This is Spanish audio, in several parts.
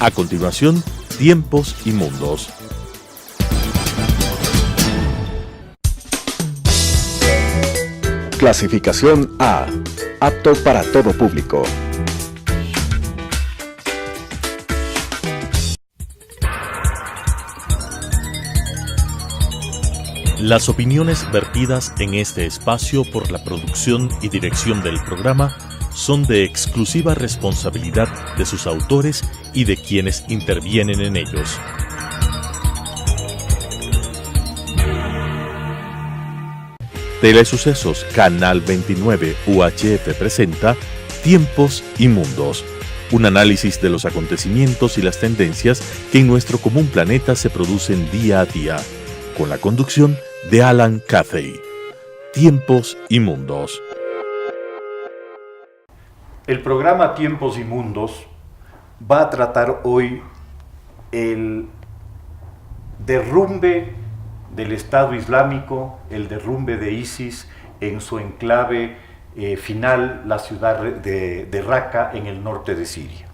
A continuación, Tiempos y Mundos. Clasificación A. Apto para todo público. Las opiniones vertidas en este espacio por la producción y dirección del programa son de exclusiva responsabilidad de sus autores y de quienes intervienen en ellos. Telesucesos Canal 29 UHF presenta Tiempos y Mundos, un análisis de los acontecimientos y las tendencias que en nuestro común planeta se producen día a día, con la conducción de Alan Cathay. Tiempos y Mundos. El programa Tiempos y Mundos va a tratar hoy el derrumbe del Estado Islámico, el derrumbe de ISIS en su enclave final, la ciudad de Raqqa, en el norte de Siria.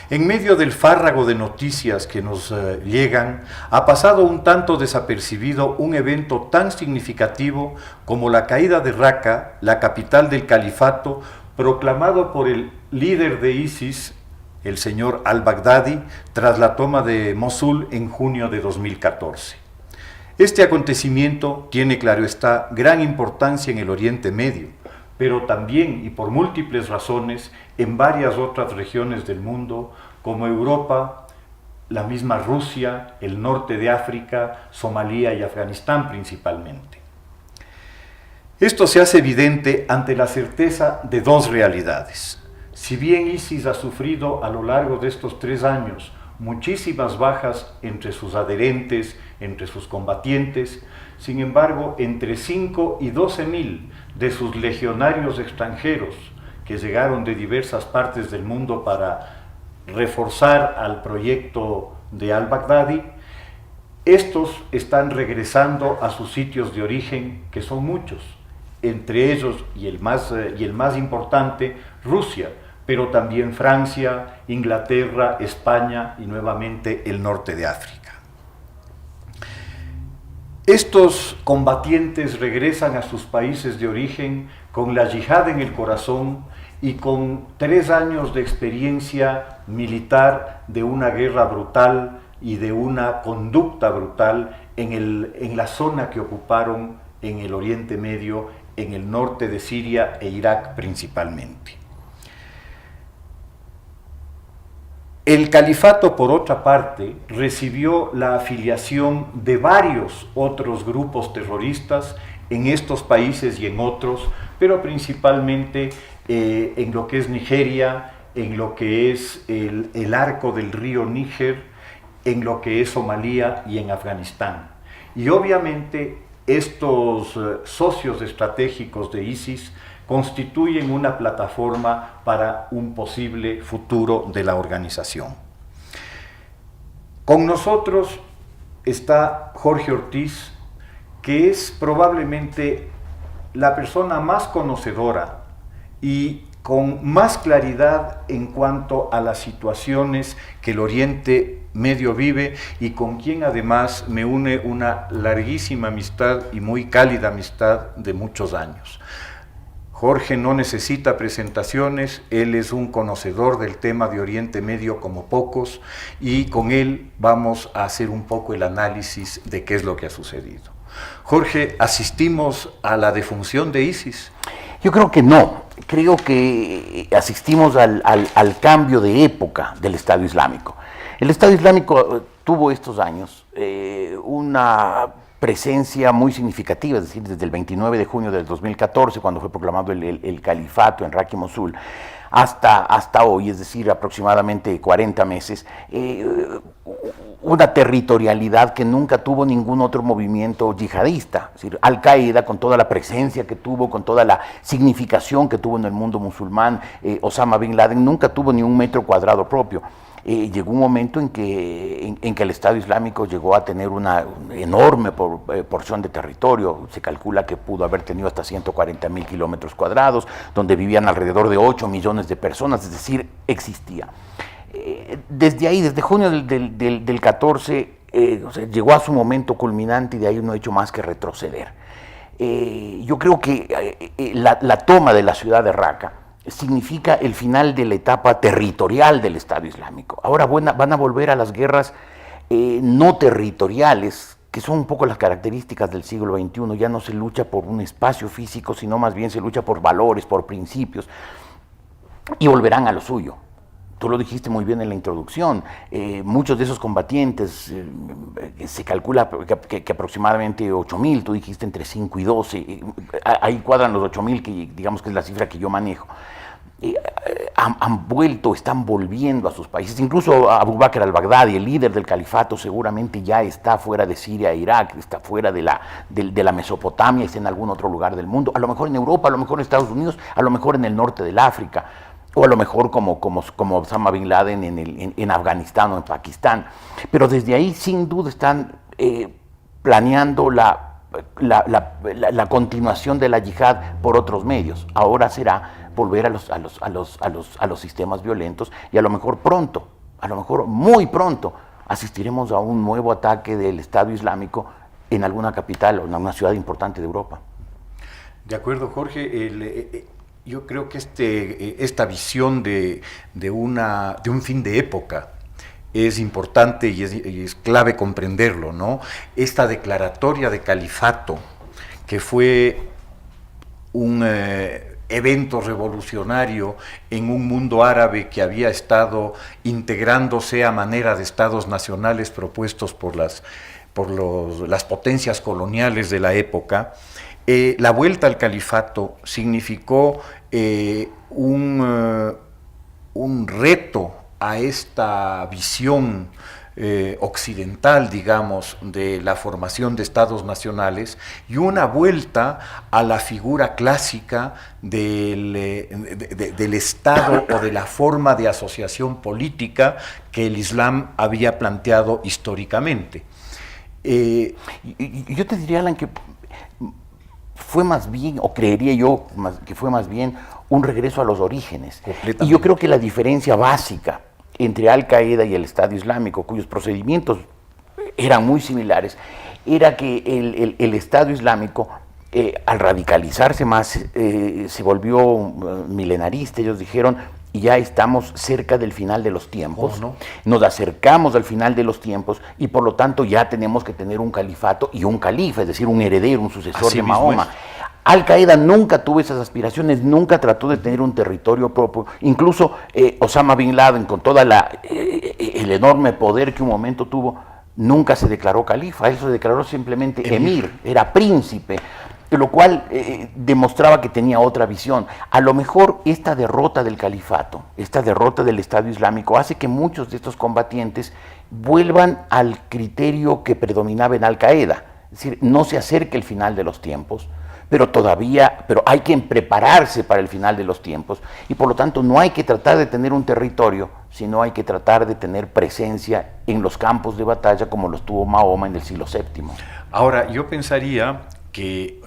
En medio del fárrago de noticias que nos llegan, ha pasado un tanto desapercibido un evento tan significativo como la caída de Raqqa, la capital del califato, proclamado por el líder de ISIS, el señor al-Baghdadi, tras la toma de Mosul en junio de 2014. Este acontecimiento tiene, claro está, gran importancia en el Oriente Medio, pero también, y por múltiples razones, en varias otras regiones del mundo, como Europa, la misma Rusia, el norte de África, Somalia y Afganistán principalmente. Esto se hace evidente ante la certeza de dos realidades. Si bien ISIS ha sufrido a lo largo de estos 3 años muchísimas bajas entre sus adherentes, entre sus combatientes, sin embargo, entre 5 y 12 mil de sus legionarios extranjeros que llegaron de diversas partes del mundo para reforzar al proyecto de al-Baghdadi, estos están regresando a sus sitios de origen, que son muchos, entre ellos, y el más importante, Rusia, pero también Francia, Inglaterra, España y nuevamente el norte de África. Estos combatientes regresan a sus países de origen con la yihad en el corazón y con 3 años de experiencia militar de una guerra brutal y de una conducta brutal en la zona que ocuparon en el Oriente Medio, en el norte de Siria e Irak principalmente. El califato, por otra parte, recibió la afiliación de varios otros grupos terroristas en estos países y en otros, pero principalmente en lo que es Nigeria, en lo que es el arco del río Níger, en lo que es Somalia y en Afganistán. Y obviamente estos socios estratégicos de ISIS constituyen una plataforma para un posible futuro de la organización. Con nosotros está Jorge Ortiz, que es probablemente la persona más conocedora y con más claridad en cuanto a las situaciones que el Oriente Medio vive y con quien además me une una larguísima amistad y muy cálida amistad de muchos años. Jorge no necesita presentaciones, él es un conocedor del tema de Oriente Medio como pocos y con él vamos a hacer un poco el análisis de qué es lo que ha sucedido. Jorge, ¿asistimos a la defunción de ISIS? Yo creo que no, creo que asistimos al cambio de época del Estado Islámico. El Estado Islámico tuvo estos años una presencia muy significativa, es decir, desde el 29 de junio del 2014, cuando fue proclamado el califato en Raqqa y Mosul, hasta hoy, es decir, aproximadamente 40 meses, una territorialidad que nunca tuvo ningún otro movimiento yihadista. Es decir, Al-Qaeda, con toda la presencia que tuvo, con toda la significación que tuvo en el mundo musulmán, Osama Bin Laden nunca tuvo ni un metro cuadrado propio. Llegó un momento en que el Estado Islámico llegó a tener una enorme porción de territorio. Se calcula que pudo haber tenido hasta 140.000 kilómetros cuadrados, donde vivían alrededor de 8 millones de personas, es decir, existía. desde ahí, desde junio del 14, o sea, llegó a su momento culminante y de ahí no ha hecho más que retroceder. Yo creo que la toma de la ciudad de Raqqa significa el final de la etapa territorial del Estado Islámico. Ahora van a volver a las guerras no territoriales, que son un poco las características del siglo XXI. Ya no se lucha por un espacio físico, sino más bien se lucha por valores, por principios, y volverán a lo suyo. Tú lo dijiste muy bien en la introducción, muchos de esos combatientes, se calcula que aproximadamente 8.000, tú dijiste entre 5 y 12, ahí cuadran los 8.000, que digamos que es la cifra que yo manejo, han vuelto, están volviendo a sus países. Incluso Abu Bakr al-Baghdadi, el líder del califato, seguramente ya está fuera de Siria e Irak, está fuera de la Mesopotamia, está en algún otro lugar del mundo, a lo mejor en Europa, a lo mejor en Estados Unidos, a lo mejor en el norte del África, o a lo mejor como Osama Bin Laden en Afganistán o en Pakistán. Pero desde ahí, sin duda, están planeando la continuación de la yihad por otros medios. Ahora será volver a los sistemas violentos, y a lo mejor pronto, a lo mejor muy pronto, asistiremos a un nuevo ataque del Estado Islámico en alguna capital o en una ciudad importante de Europa. De acuerdo, Jorge. Yo creo que esta visión de un fin de época es importante y es clave comprenderlo, ¿no? Esta declaratoria de califato, que fue un evento revolucionario en un mundo árabe que había estado integrándose a manera de estados nacionales propuestos por las potencias coloniales de la época. La vuelta al califato significó un reto a esta visión occidental, digamos, de la formación de estados nacionales, y una vuelta a la figura clásica del Estado o de la forma de asociación política que el Islam había planteado históricamente. Yo te diría, Alan, que fue más bien, o creería yo que fue más bien un regreso a los orígenes. Y yo creo que la diferencia básica entre Al-Qaeda y el Estado Islámico, cuyos procedimientos eran muy similares, era que el Estado Islámico, al radicalizarse más, se volvió milenarista. Ellos dijeron: y ya estamos cerca del final de los tiempos, ¿no? Nos acercamos al final de los tiempos, y por lo tanto ya tenemos que tener un califato y un califa, es decir, un heredero, un sucesor Así de mismo Mahoma. Al-Qaeda nunca tuvo esas aspiraciones, nunca trató de tener un territorio propio. Incluso Osama Bin Laden, con todo el enorme poder que un momento tuvo, nunca se declaró califa. Él se declaró simplemente emir, era príncipe, lo cual demostraba que tenía otra visión. A lo mejor esta derrota del califato, esta derrota del Estado Islámico, hace que muchos de estos combatientes vuelvan al criterio que predominaba en Al-Qaeda. Es decir, no se acerca el final de los tiempos, pero hay que prepararse para el final de los tiempos, y por lo tanto no hay que tratar de tener un territorio, sino hay que tratar de tener presencia en los campos de batalla como los tuvo Mahoma en el siglo VII. Ahora, yo pensaría que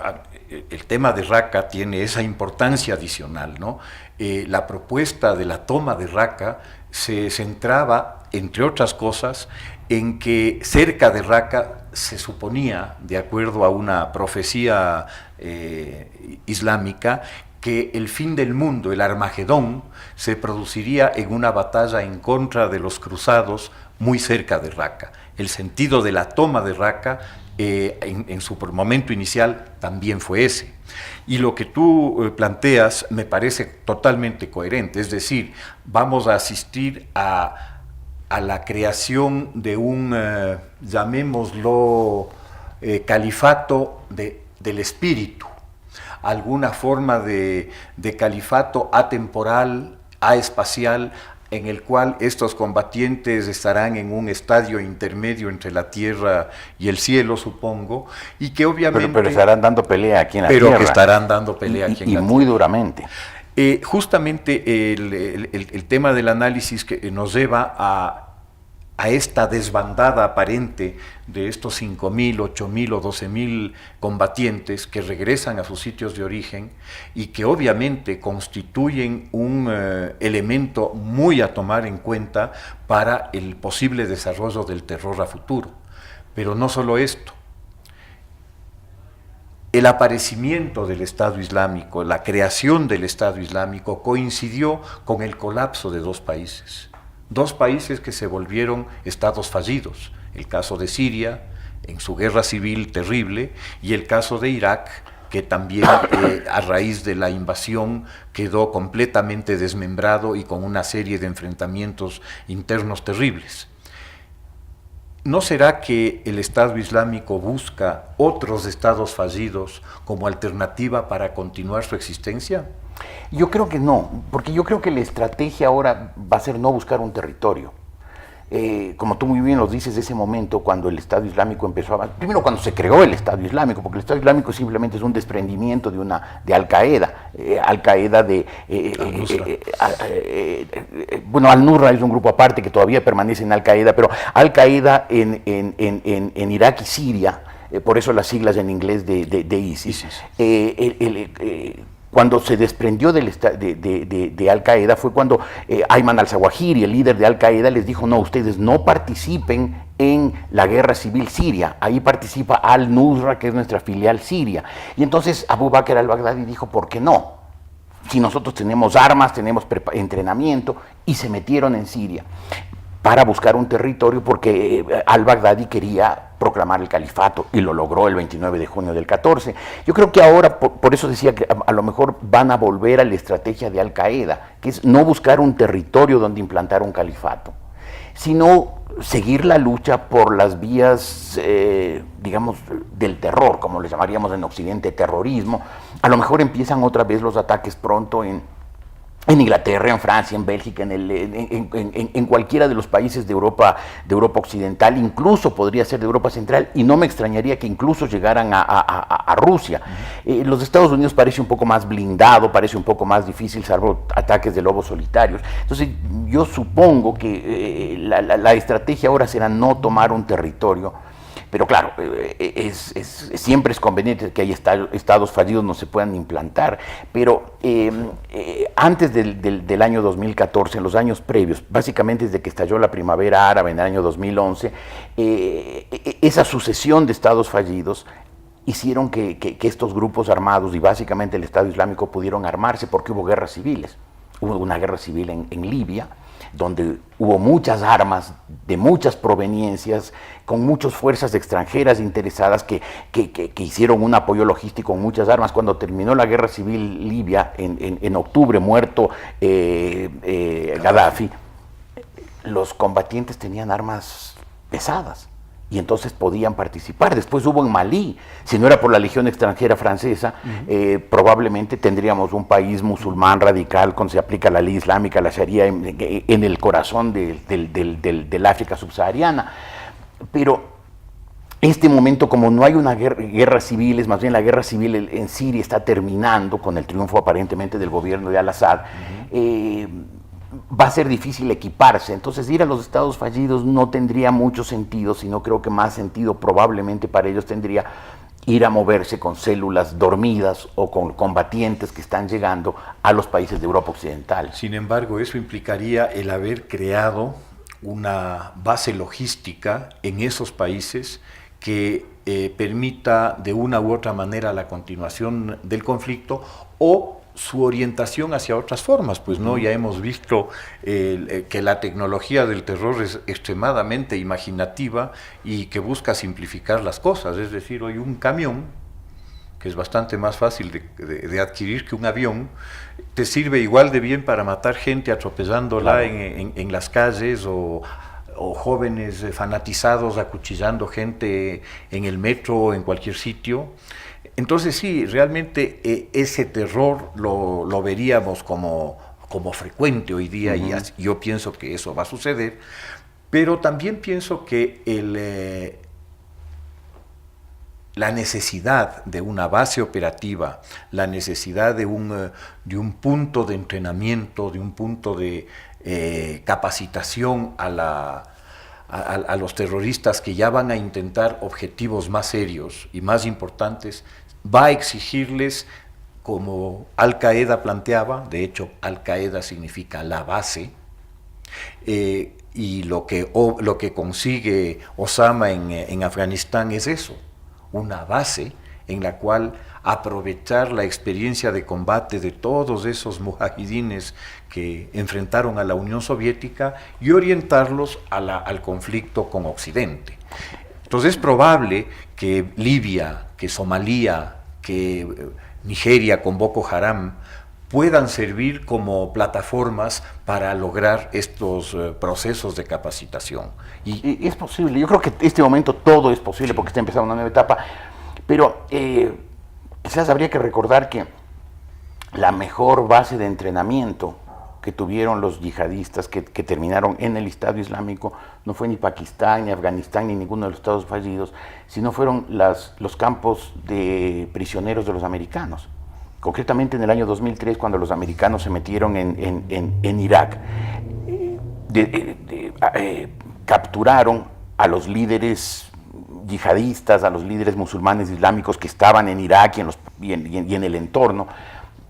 el tema de Raqqa tiene esa importancia adicional, ¿no? La propuesta de la toma de Raqqa se centraba, entre otras cosas, en que cerca de Raqqa se suponía, de acuerdo a una profecía islámica, que el fin del mundo, el Armagedón, se produciría en una batalla en contra de los cruzados muy cerca de Raqqa. El sentido de la toma de Raqqa en su momento inicial también fue ese. Y lo que tú planteas me parece totalmente coherente, es decir, vamos a asistir a la creación de un, llamémoslo, califato del espíritu, alguna forma de califato atemporal, aespacial, en el cual estos combatientes estarán en un estadio intermedio entre la tierra y el cielo, supongo, y que obviamente... Pero estarán dando pelea aquí en la tierra. Pero que estarán dando pelea aquí en la tierra. Y muy duramente. Justamente el tema del análisis que nos lleva a a esta desbandada aparente de estos 5.000, 8.000 o 12.000 combatientes que regresan a sus sitios de origen y que obviamente constituyen un elemento muy a tomar en cuenta para el posible desarrollo del terror a futuro. Pero no solo esto. El aparecimiento del Estado Islámico, la creación del Estado Islámico coincidió con el colapso de dos países que se volvieron estados fallidos, el caso de Siria, en su guerra civil terrible, y el caso de Irak, que también a raíz de la invasión quedó completamente desmembrado y con una serie de enfrentamientos internos terribles. ¿No será que el Estado Islámico busca otros estados fallidos como alternativa para continuar su existencia? Yo creo que no, porque yo creo que la estrategia ahora va a ser no buscar un territorio. Como tú muy bien lo dices, de ese momento cuando el Estado Islámico empezó a... Primero cuando se creó el Estado Islámico, porque el Estado Islámico simplemente es un desprendimiento de Al-Qaeda. Al-Qaeda bueno, Al-Nusra es un grupo aparte que todavía permanece en Al-Qaeda, pero Al-Qaeda en Irak y Siria, por eso las siglas en inglés de ISIS. Cuando se desprendió de Al-Qaeda fue cuando Ayman al-Zawahiri, el líder de Al-Qaeda, les dijo: no, ustedes no participen en la guerra civil siria, ahí participa Al-Nusra, que es nuestra filial siria. Y entonces Abu Bakr al-Baghdadi dijo: ¿por qué no? Si nosotros tenemos armas, tenemos entrenamiento, y se metieron en Siria para buscar un territorio, porque al-Baghdadi quería proclamar el califato y lo logró el 29 de junio del 14. Yo creo que ahora, por eso decía que a lo mejor van a volver a la estrategia de Al-Qaeda, que es no buscar un territorio donde implantar un califato, sino seguir la lucha por las vías, digamos, del terror, como le llamaríamos en Occidente, terrorismo. A lo mejor empiezan otra vez los ataques pronto en Inglaterra, en Francia, en Bélgica, en cualquiera de los países de Europa Occidental, incluso podría ser de Europa Central, y no me extrañaría que incluso llegaran a Rusia. Los Estados Unidos parece un poco más blindado, parece un poco más difícil, salvo ataques de lobos solitarios. Entonces yo supongo que la estrategia ahora será no tomar un territorio. Pero claro, siempre es conveniente que haya estados fallidos no se puedan implantar, pero antes del año 2014, en los años previos, básicamente desde que estalló la primavera árabe en el año 2011, esa sucesión de estados fallidos hicieron que estos grupos armados y básicamente el Estado Islámico pudieron armarse porque hubo guerras civiles. Hubo una guerra civil en Libia, donde hubo muchas armas de muchas proveniencias, con muchas fuerzas extranjeras interesadas que hicieron un apoyo logístico con muchas armas. Cuando terminó la guerra civil libia, en octubre, muerto Gaddafi, los combatientes tenían armas pesadas y entonces podían participar. Después hubo en Malí, si no era por la Legión Extranjera Francesa, probablemente tendríamos un país musulmán radical donde se aplica la ley islámica, la Sharia, en el corazón del África subsahariana. Pero este momento, como no hay una guerra civil, es más bien la guerra civil en Siria está terminando con el triunfo aparentemente del gobierno de Al-Assad, va a ser difícil equiparse. Entonces ir a los estados fallidos no tendría mucho sentido, sino creo que más sentido probablemente para ellos tendría ir a moverse con células dormidas o con combatientes que están llegando a los países de Europa Occidental. Sin embargo, eso implicaría el haber creado una base logística en esos países que permita de una u otra manera la continuación del conflicto o su orientación hacia otras formas, pues no, ya hemos visto que la tecnología del terror es extremadamente imaginativa y que busca simplificar las cosas. Es decir, hoy un camión, que es bastante más fácil de adquirir que un avión, te sirve igual de bien para matar gente atropellándola en las calles o jóvenes fanatizados acuchillando gente en el metro o en cualquier sitio. Entonces sí, realmente ese terror lo veríamos como frecuente hoy día, y yo pienso que eso va a suceder, pero también pienso que la necesidad de una base operativa, la necesidad de un punto de entrenamiento, de un punto de capacitación a a los terroristas que ya van a intentar objetivos más serios y más importantes, va a exigirles, como Al-Qaeda planteaba, de hecho Al-Qaeda significa la base, y lo que consigue Osama en Afganistán es eso, una base en la cual aprovechar la experiencia de combate de todos esos mujahidines que enfrentaron a la Unión Soviética y orientarlos al conflicto con Occidente. Entonces es probable que Libia, que Somalia, que Nigeria con Boko Haram puedan servir como plataformas para lograr estos procesos de capacitación. Y es posible, yo creo que en este momento todo es posible porque está empezando una nueva etapa, pero quizás habría que recordar que la mejor base de entrenamiento que tuvieron los yihadistas que terminaron en el Estado Islámico no fue ni Pakistán, ni Afganistán, ni ninguno de los estados fallidos, sino fueron los campos de prisioneros de los americanos. Concretamente en el año 2003, cuando los americanos se metieron en Irak, capturaron a los líderes yihadistas, a los líderes musulmanes islámicos que estaban en Irak y en el entorno,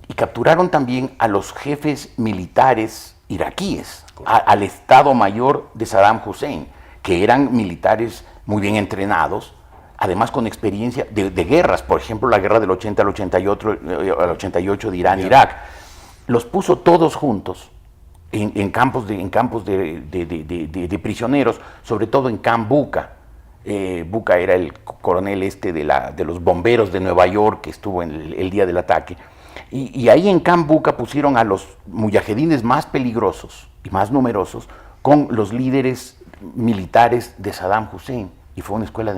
y capturaron también a los jefes militares iraquíes, al Estado Mayor de Saddam Hussein, que eran militares muy bien entrenados, además con experiencia de guerras, por ejemplo la guerra del 80 al 88 de Irán-Irak. Los puso todos juntos en campos de prisioneros, sobre todo en Camp Bucca. Bucca era el coronel de los bomberos de Nueva York que estuvo en el día del ataque. Y ahí en Camp Bucca pusieron a los mujahedines más peligrosos y más numerosos con los líderes militares de Saddam Hussein. Y fue una escuela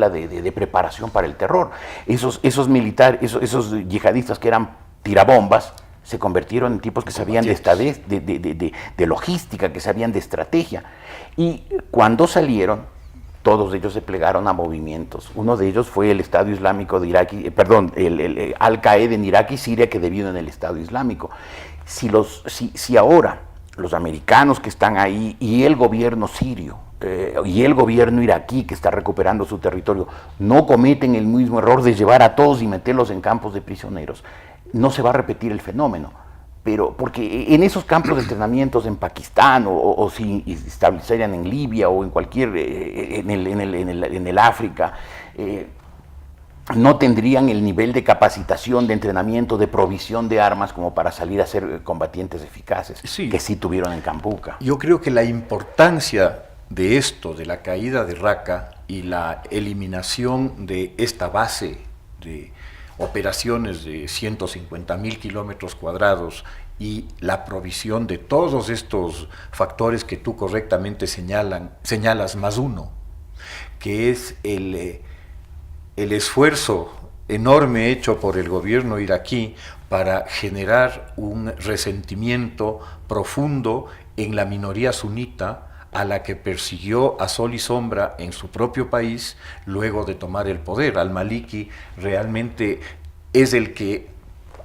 de preparación para el terror. Esos yihadistas que eran tirabombas se convirtieron en tipos que sabían de logística, que sabían de estrategia. Y cuando salieron, todos ellos se plegaron a movimientos. Uno de ellos fue el Estado Islámico de Irak, el Al-Qaeda en Irak y Siria, que devino en el Estado Islámico. Si ahora los americanos que están ahí y el gobierno sirio y el gobierno iraquí que está recuperando su territorio no cometen el mismo error de llevar a todos y meterlos en campos de prisioneros, no se va a repetir el fenómeno. Pero porque en esos campos de entrenamientos en Pakistán o si establecerían en Libia o en cualquier, en el África, no tendrían el nivel de capacitación, de entrenamiento, de provisión de armas como para salir a ser combatientes eficaces, que sí tuvieron en Camp Bucca. Yo creo que la importancia de esto, de la caída de Raqqa y la eliminación de esta base de operaciones de 150.000 kilómetros cuadrados y la provisión de todos estos factores que tú correctamente señalas más uno, que es el esfuerzo enorme hecho por el gobierno iraquí para generar un resentimiento profundo en la minoría sunita a la que persiguió a sol y sombra en su propio país luego de tomar el poder. Al-Maliki realmente es el que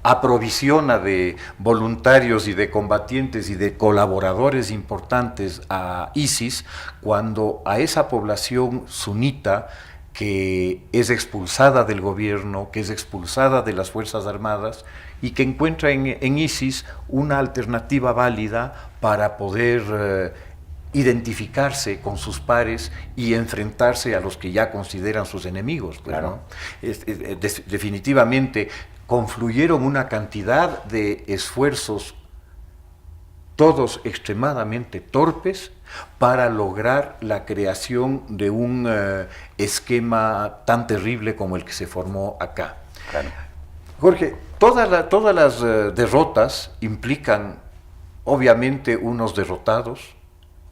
aprovisiona de voluntarios y de combatientes y de colaboradores importantes a ISIS, cuando a esa población sunita que es expulsada del gobierno, que es expulsada de las Fuerzas Armadas y que encuentra en ISIS una alternativa válida para poder identificarse con sus pares y enfrentarse a los que ya consideran sus enemigos. Pues, claro. ¿no? Definitivamente confluyeron una cantidad de esfuerzos, todos extremadamente torpes, para lograr la creación de un esquema tan terrible como el que se formó acá. Claro. Jorge, todas las derrotas implican obviamente unos derrotados,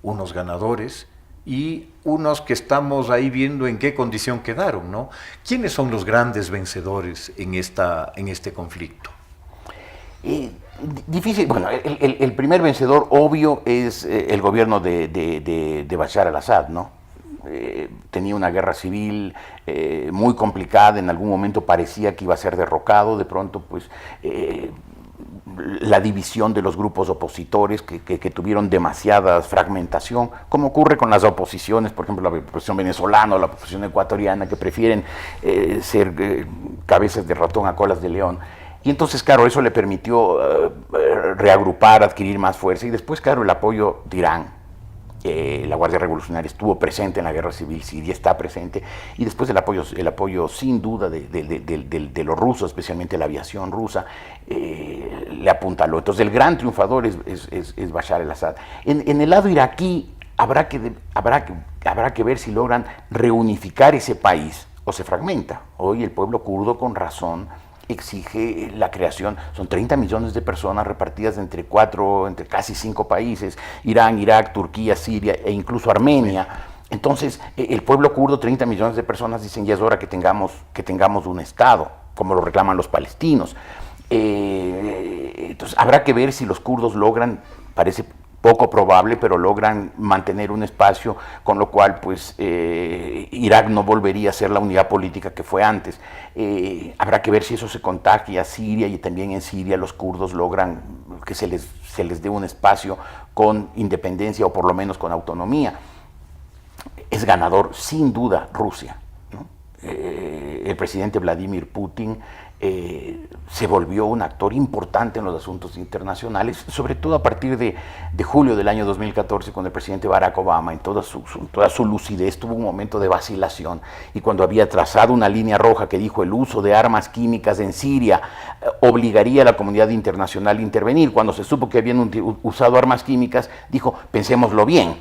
unos ganadores y unos que estamos ahí viendo en qué condición quedaron, ¿no? ¿Quiénes son los grandes vencedores en este conflicto? Difícil. Bueno, el primer vencedor obvio es el gobierno de Bashar al-Assad, ¿no? Tenía una guerra civil muy complicada, en algún momento parecía que iba a ser derrocado, de pronto pues la división de los grupos opositores que tuvieron demasiada fragmentación, como ocurre con las oposiciones, por ejemplo la oposición venezolana o la oposición ecuatoriana, que prefieren ser cabezas de ratón a colas de león. Y entonces, claro, eso le permitió reagrupar, adquirir más fuerza, y después, claro, el apoyo de Irán. La Guardia Revolucionaria estuvo presente en la guerra civil siria, está presente, y después el apoyo sin duda de los rusos, especialmente la aviación rusa, le apuntaló. Entonces el gran triunfador es Bashar al-Assad. En el lado iraquí habrá que ver si logran reunificar ese país o se fragmenta. Hoy el pueblo kurdo, con razón, exige la creación, son 30 millones de personas repartidas entre casi 5 países, Irán, Irak, Turquía, Siria e incluso Armenia. Entonces, el pueblo kurdo, 30 millones de personas, dicen ya es hora que tengamos un Estado, como lo reclaman los palestinos. Entonces, habrá que ver si los kurdos logran, parece poco probable, pero logran mantener un espacio, con lo cual pues Irak no volvería a ser la unidad política que fue antes. Habrá que ver si eso se contagia a Siria, y también en Siria los kurdos logran que se les dé un espacio con independencia o por lo menos con autonomía. Es ganador sin duda Rusia, ¿no? El presidente Vladimir Putin se volvió un actor importante en los asuntos internacionales, sobre todo a partir de julio del año 2014, cuando el presidente Barack Obama, en toda su lucidez, tuvo un momento de vacilación, y cuando había trazado una línea roja que dijo el uso de armas químicas en Siria obligaría a la comunidad internacional a intervenir. Cuando se supo que habían usado armas químicas, dijo, pensémoslo bien,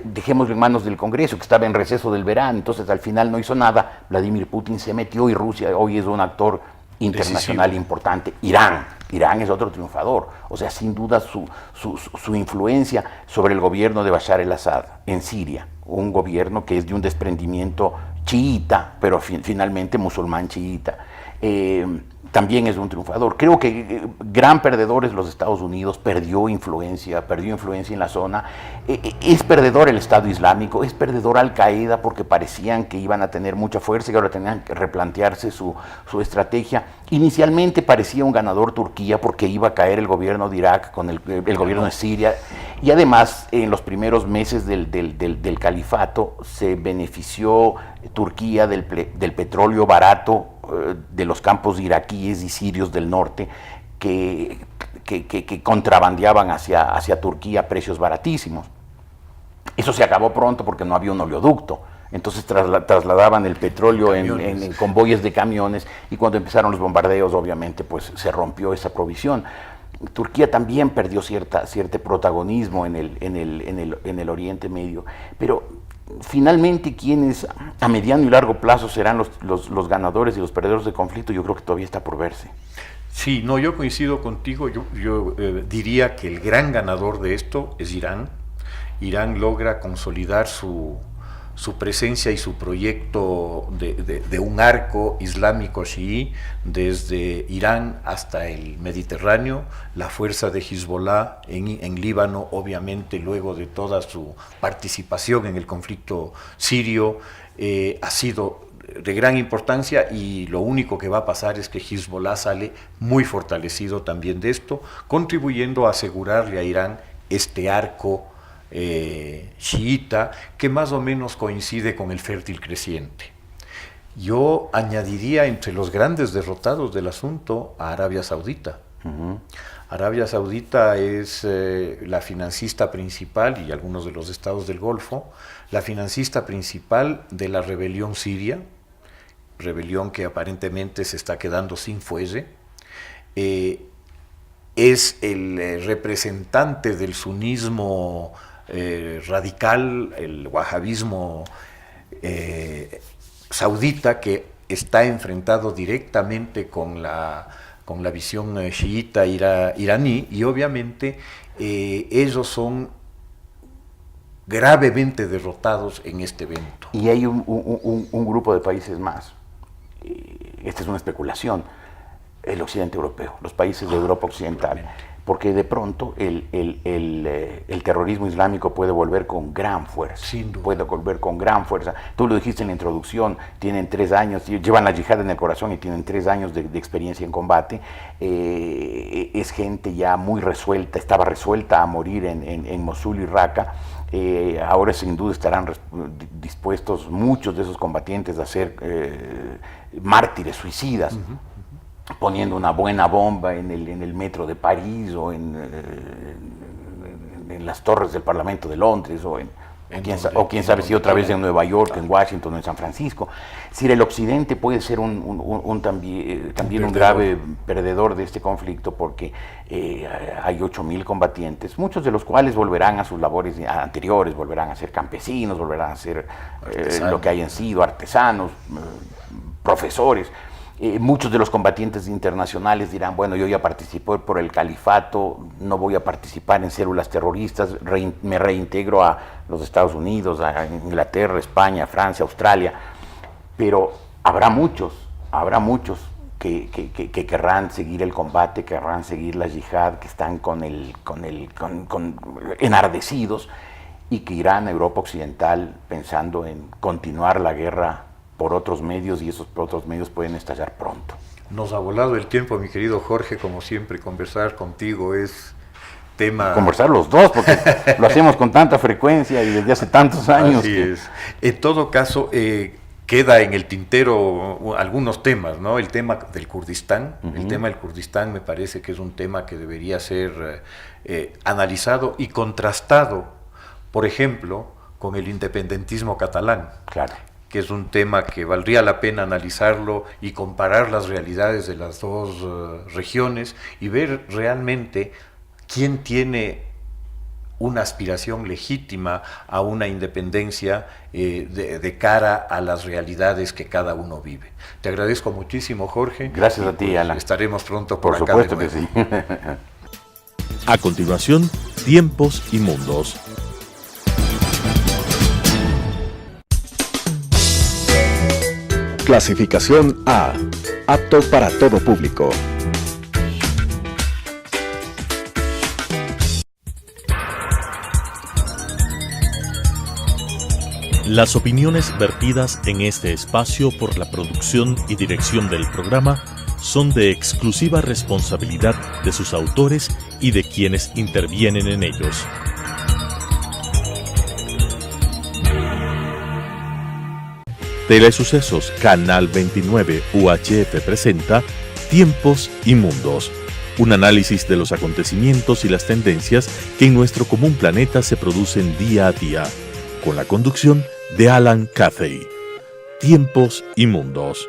dejémoslo en manos del Congreso, que estaba en receso del verano. Entonces al final no hizo nada, Vladimir Putin se metió, y Rusia hoy es un actor internacional importante. Irán es otro triunfador, o sea, sin duda su influencia sobre el gobierno de Bashar al-Assad en Siria, un gobierno que es de un desprendimiento chiita, pero finalmente musulmán chiita, también es un triunfador. Creo que gran perdedor es los Estados Unidos, perdió influencia en la zona. Es perdedor el Estado Islámico, es perdedor Al-Qaeda, porque parecían que iban a tener mucha fuerza y ahora tenían que replantearse su estrategia. Inicialmente parecía un ganador Turquía, porque iba a caer el gobierno de Irak con el gobierno de Siria, y además en los primeros meses del califato se benefició Turquía del petróleo barato de los campos iraquíes y sirios del norte que contrabandeaban hacia Turquía a precios baratísimos. Eso se acabó pronto porque no había un oleoducto. Entonces trasladaban el petróleo en convoyes de camiones, y cuando empezaron los bombardeos, obviamente, pues se rompió esa provisión. Turquía también perdió cierto protagonismo en el Oriente Medio, pero finalmente, ¿quiénes a mediano y largo plazo serán los ganadores y los perdedores del conflicto? Yo creo que todavía está por verse. Sí, no, yo coincido contigo. Yo diría que el gran ganador de esto es Irán. Irán logra consolidar su presencia y su proyecto de un arco islámico chií desde Irán hasta el Mediterráneo. La fuerza de Hezbollah en Líbano, obviamente, luego de toda su participación en el conflicto sirio, ha sido de gran importancia, y lo único que va a pasar es que Hezbollah sale muy fortalecido también de esto, contribuyendo a asegurarle a Irán este arco chiita, que más o menos coincide con el fértil creciente. Yo añadiría entre los grandes derrotados del asunto a Arabia Saudita. Arabia Saudita es la financista principal, y algunos de los estados del Golfo, la financista principal de la rebelión siria, rebelión que aparentemente se está quedando sin fuelle. Es el representante del sunismo radical, el wahabismo saudita, que está enfrentado directamente con la visión chiita iraní, y obviamente ellos son gravemente derrotados en este evento. Y hay un grupo de países más, esta es una especulación, el occidente europeo, los países de Europa Occidental, porque de pronto el terrorismo islámico puede volver con gran fuerza. Sin duda. Puede volver con gran fuerza. Tú lo dijiste en la introducción, tienen 3 años, llevan la yihad en el corazón y tienen 3 años de experiencia en combate. Es gente ya muy resuelta, estaba resuelta a morir en Mosul y Raqqa. Ahora sin duda estarán dispuestos muchos de esos combatientes a ser mártires, suicidas, poniendo una buena bomba en el metro de París o en las torres del Parlamento de Londres o quién sabe si otra vez en Nueva York, en Washington o en San Francisco. Es decir, el Occidente puede ser también un grave perdedor de este conflicto, porque hay 8.000 combatientes, muchos de los cuales volverán a sus labores anteriores, volverán a ser campesinos, volverán a ser lo que hayan sido, artesanos, profesores. Muchos de los combatientes internacionales dirán, bueno, yo ya participé por el califato, no voy a participar en células terroristas, me reintegro a los Estados Unidos, a Inglaterra, España, Francia, Australia. Pero habrá muchos que querrán seguir el combate, querrán seguir la yihad, que están enardecidos, y que irán a Europa Occidental pensando en continuar la guerra por otros medios, y esos otros medios pueden estallar pronto. Nos ha volado el tiempo, mi querido Jorge, como siempre, conversar contigo es tema... Conversar los dos, porque lo hacemos con tanta frecuencia y desde hace tantos años. Así es. En todo caso, queda en el tintero algunos temas, ¿no? El tema del Kurdistán. El tema del Kurdistán me parece que es un tema que debería ser analizado y contrastado, por ejemplo, con el independentismo catalán. Claro. Que es un tema que valdría la pena analizarlo y comparar las realidades de las dos regiones y ver realmente quién tiene una aspiración legítima a una independencia de cara a las realidades que cada uno vive. Te agradezco muchísimo, Jorge. Gracias a ti, Alan. Estaremos pronto por acá. Por supuesto que sí. A continuación, Tiempos y Mundos. Clasificación A. Apto para todo público. Las opiniones vertidas en este espacio por la producción y dirección del programa son de exclusiva responsabilidad de sus autores y de quienes intervienen en ellos. Telesucesos Canal 29 UHF presenta Tiempos y Mundos, un análisis de los acontecimientos y las tendencias que en nuestro común planeta se producen día a día, con la conducción de Alan Cathay. Tiempos y Mundos.